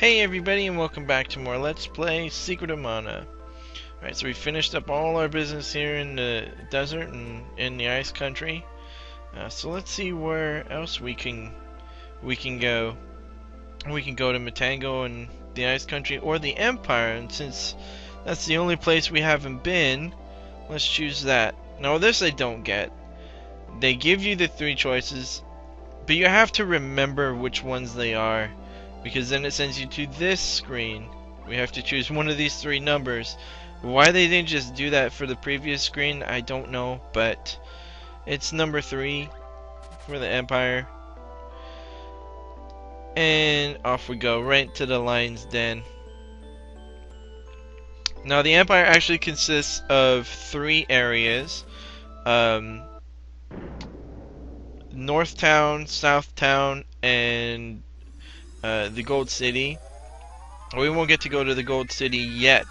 Hey everybody, and welcome back to more Let's Play Secret of Mana. Alright, so we finished up all our business here in the desert and in the ice country. So let's see where else we can go. We can go to Matango and the ice country, or the Empire, and since that's the only place we haven't been, let's choose that. Now this I don't get. They give you the three choices, but you have to remember which ones they are, because then it sends you to this screen. We have to choose one of these three numbers. Why they didn't just do that for the previous screen, I don't know, but it's number 3 for the Empire. And off we go, right to the Lion's Den. Now the Empire actually consists of 3 areas. North Town, South Town, and the Gold City. We won't get to go to the Gold City yet,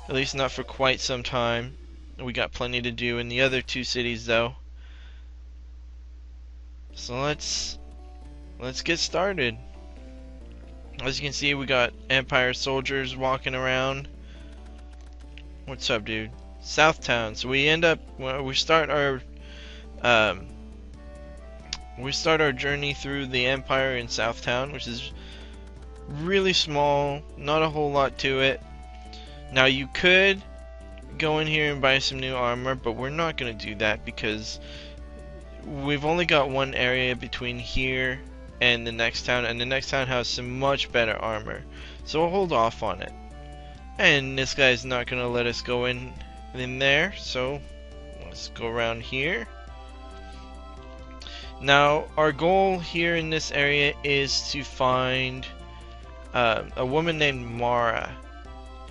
at least not for quite some time. We got plenty to do in the other 2 cities though. So let's get started. As you can see, we got Empire soldiers walking around. What's up, dude? South Town. So we start our journey through the Empire in South Town, which is really small, not a whole lot to it. Now you could go in here and buy some new armor, but we're not going to do that because we've only got one area between here and the next town, and the next town has some much better armor, so we'll hold off on it. And this guy's not going to let us go in there, so let's go around here. Now our goal here in this area is to find a woman named Mara,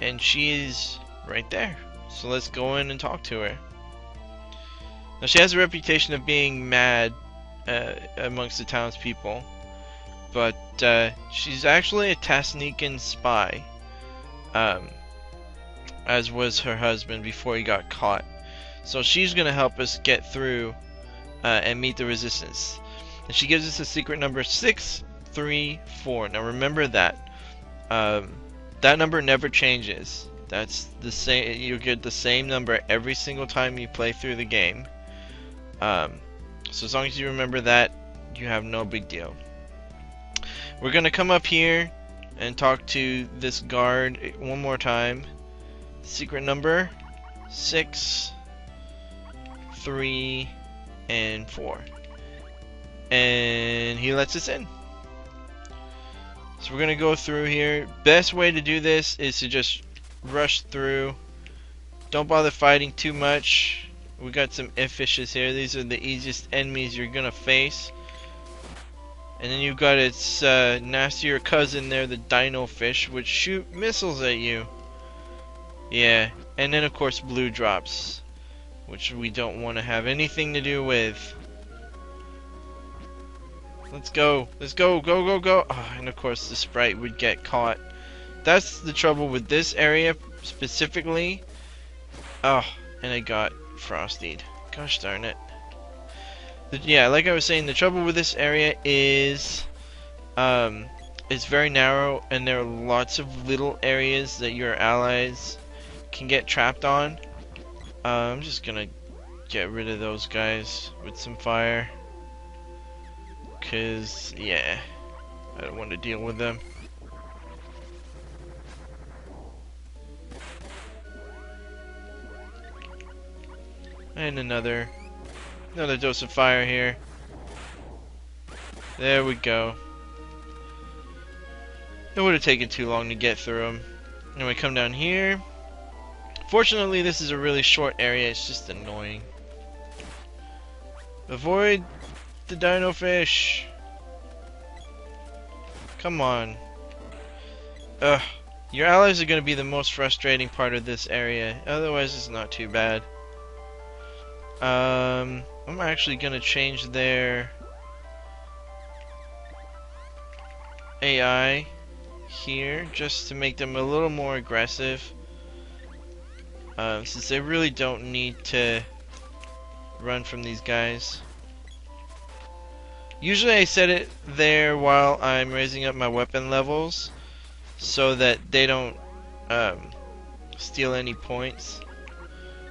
and she is right there. So let's go in and talk to her. Now she has a reputation of being mad amongst the townspeople, but she's actually a Tasnikan spy, as was her husband before he got caught. So she's gonna help us get through and meet the resistance. And she gives us a secret number 634. Now remember that. That number never changes. That's the same. You get the same number every single time you play through the game. So as long as you remember that, you have no big deal. We're gonna come up here and talk to this guard one more time. Secret number 6, 3, and 4. And he lets us in. So we're gonna go through here. Best way to do this is to just rush through. Don't bother fighting too much. We got some fishes here. These are the easiest enemies you're gonna face. And then you've got its nastier cousin there, the dino fish, which shoot missiles at you. Yeah, and then of course blue drops, which we don't want to have anything to do with. Let's go. Let's go. Go, go, go. Oh, and of course the sprite would get caught. That's the trouble with this area specifically. Oh, and I got frostied. Gosh darn it. Yeah, like I was saying, the trouble with this area is it's very narrow, and there are lots of little areas that your allies can get trapped on. I'm just gonna get rid of those guys with some fire. Cause yeah, I don't want to deal with them. And another dose of fire here. There we go. It would have taken too long to get through them. And we come down here. Fortunately, this is a really short area. It's just annoying. Avoid the dino fish. Come on. Ugh. Your allies are going to be the most frustrating part of this area. Otherwise, it's not too bad. I'm actually going to change their AI here just to make them a little more aggressive. Since they really don't need to run from these guys. Usually I set it there while I'm raising up my weapon levels, so that they don't steal any points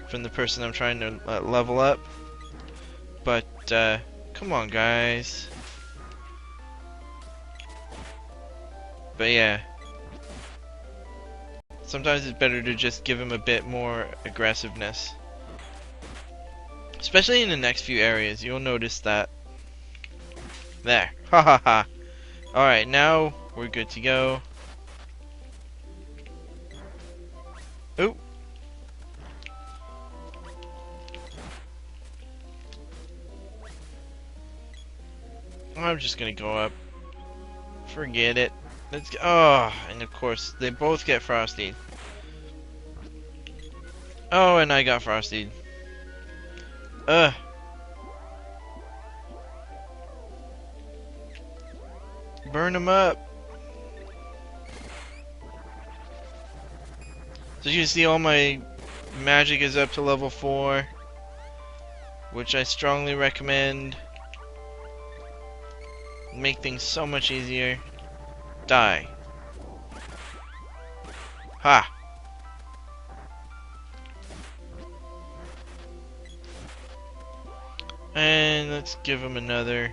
from the person I'm trying to level up. But come on, guys. But yeah, sometimes it's better to just give him a bit more aggressiveness. Especially in the next few areas, you'll notice that. There. Ha ha ha. Alright, now we're good to go. Oop. I'm just gonna go up. Forget it. Let's go. Oh, and of course, they both get Frosty. Oh, and I got Frosty. Ugh. Burn them up. So you can see all my magic is up to level 4, which I strongly recommend. Make things so much easier. Die. Ha! And let's give him another.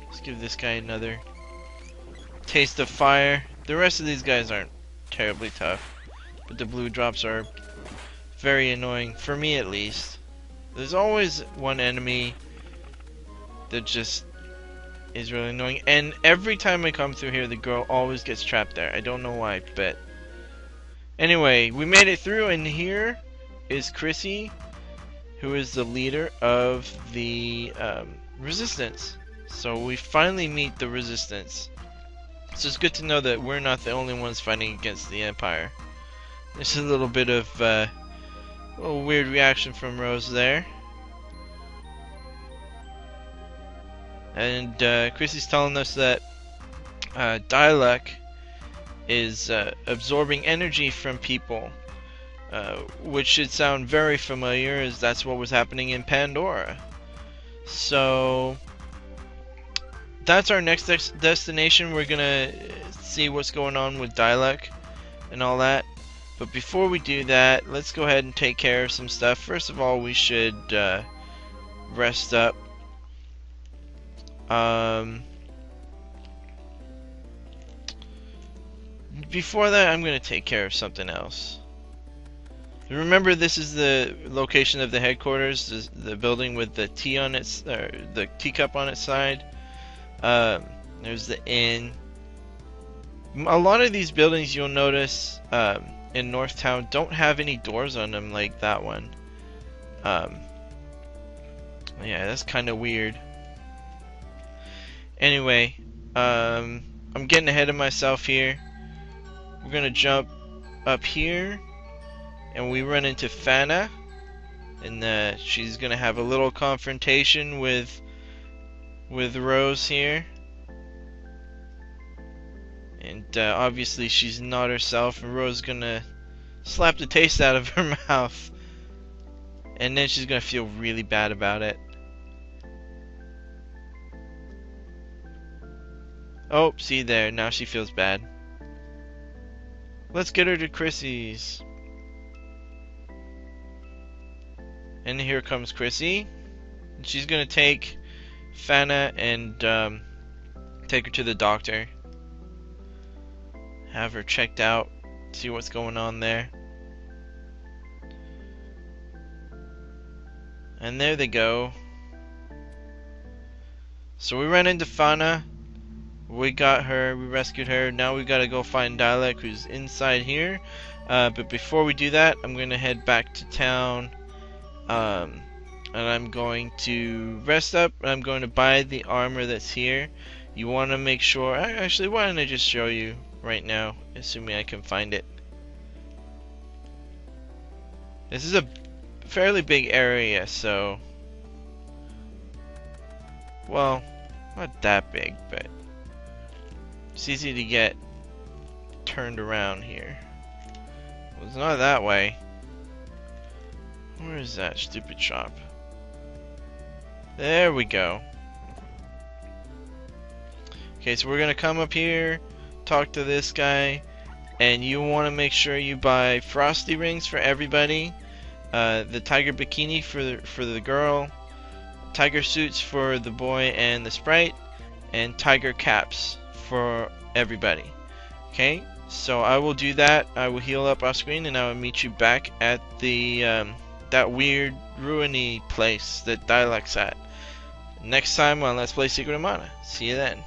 Let's give this guy another taste of fire. The rest of these guys aren't terribly tough, but the blue drops are very annoying, for me at least. There's always one enemy that just is really annoying, and every time I come through here the girl always gets trapped there. I don't know why, but anyway, we made it through, and here is Chrissy, who is the leader of the resistance. So we finally meet the resistance. So it's good to know that we're not the only ones fighting against the Empire. This is a little bit of a little weird reaction from Rose there. And Chrissy's telling us that Dialect is absorbing energy from people, which should sound very familiar, as that's what was happening in Pandora. So that's our next destination. We're gonna see what's going on with Dialect and all that. But before we do that, let's go ahead and take care of some stuff. First of all, we should rest up. Before that, I'm gonna take care of something else. Remember, this is the location of the headquarters, the building with the T on its, or the teacup on its side. There's the inn. A lot of these buildings, you'll notice in Northtown, don't have any doors on them like that one. Yeah, that's kind of weird. Anyway, I'm getting ahead of myself here. We're gonna jump up here, and we run into Fana, and she's gonna have a little confrontation with Rose here. And obviously she's not herself, and Rose is gonna slap the taste out of her mouth, and then she's gonna feel really bad about it. Oh, see there, now she feels bad. Let's get her to Chrissy's. And here comes Chrissy. She's gonna take Fana and take her to the doctor. Have her checked out, see what's going on there. And there they go. So we ran into Fana. We got her, we rescued her. Now we gotta go find Dialect, who's inside here. But before we do that, I'm gonna head back to town. And I'm going to rest up, and I'm going to buy the armor that's here. You want to make sure, actually, why don't I just show you right now, assuming I can find it. This is a fairly big area, so, well, not that big, but it's easy to get turned around here. Well, it's not that way. Where is that stupid shop? There we go. Okay, so we're gonna come up here, talk to this guy, and you want to make sure you buy Frosty Rings for everybody, the tiger bikini for the girl, tiger suits for the boy and the sprite, and tiger caps for everybody. Okay, so I will do that. I will heal up off screen, and I will meet you back at the that weird ruiny place that Dialect's at next time on Let's Play Secret of Mana. See you then.